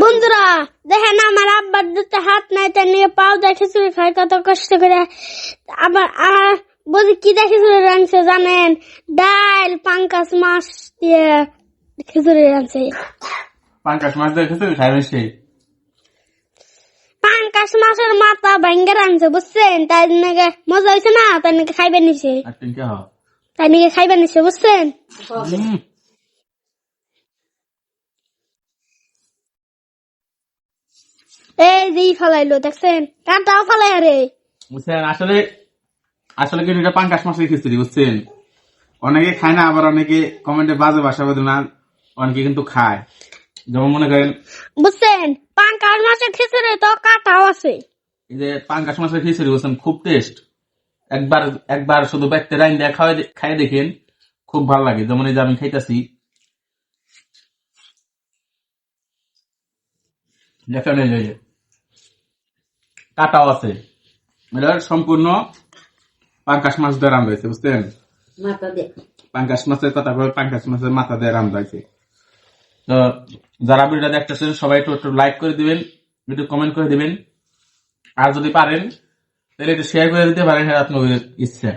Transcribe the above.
বন্ধুরা দেখেন আমার আব্বার দুটো হাত নাই, তার নিয়ে পাও দিয়ে খিচুড়ি খাই কত কষ্ট করে। আবার বলি কি দিয়ে খিচুড়ি রাঁধছে জানেন? ডাল পাঙ্কাশ মাছ দিয়ে খিচুড়ি রাঁধছে। পাঙ্কাশ মাছ দিয়ে খিচুড়ি খাই বেশি। পাঙ্কাশ মাছের মাথা ভেঙ্গে রাঁধছে বুঝছেন, তাই নাকি মজা হয়েছে না, তাই নাকি খাইবে নিছে, তাই নাকি খাইবে নিছে বুঝছেন। এই যে ফেলাইলো দেখছেন, কাটাও ফেলাই আরে বুঝছেন। আসলে আসলে কিন্তু এটা পাঙ্কাশ মাছের খিচুড়ি বুঝছেন। অনেকে খায় না, আবার অনেকে কমেন্টে বাজে ভাষা বলে না, অনেকে কিন্তু খায়। যেমন মনে করেন বুঝছেন, পাঙ্কাশ মাছের খিচুড়ি তো কাটাও আছে। এই যে পাঙ্কাশ মাছের খিচুড়ি বুঝছেন, খুব টেস্ট। একবার একবার শুধু ব্যক্তি রাইন দিয়ে খাই দেখেন, খুব ভালো লাগে। যেমন এই যে আমি খাইতেছি, দেখেন এই যে কাটাও আছে। এটা সম্পূর্ণ পাঙ্কাশ মাছ দিয়ে রান্না হয়েছে বুঝছেন। পাঙ্কাশ মাছের কথা বলে পাঙ্কাশ মাছের মাথা দিয়ে রান্না হয়েছে। তো যারা ভিডিওটা দেখতেছেন সবাই একটু লাইক করে দিবেন, একটু কমেন্ট করে দিবেন, আর যদি পারেন তাহলে একটু শেয়ার করে দিতে পারেন, হ্যাঁ আপনাদের ইচ্ছা।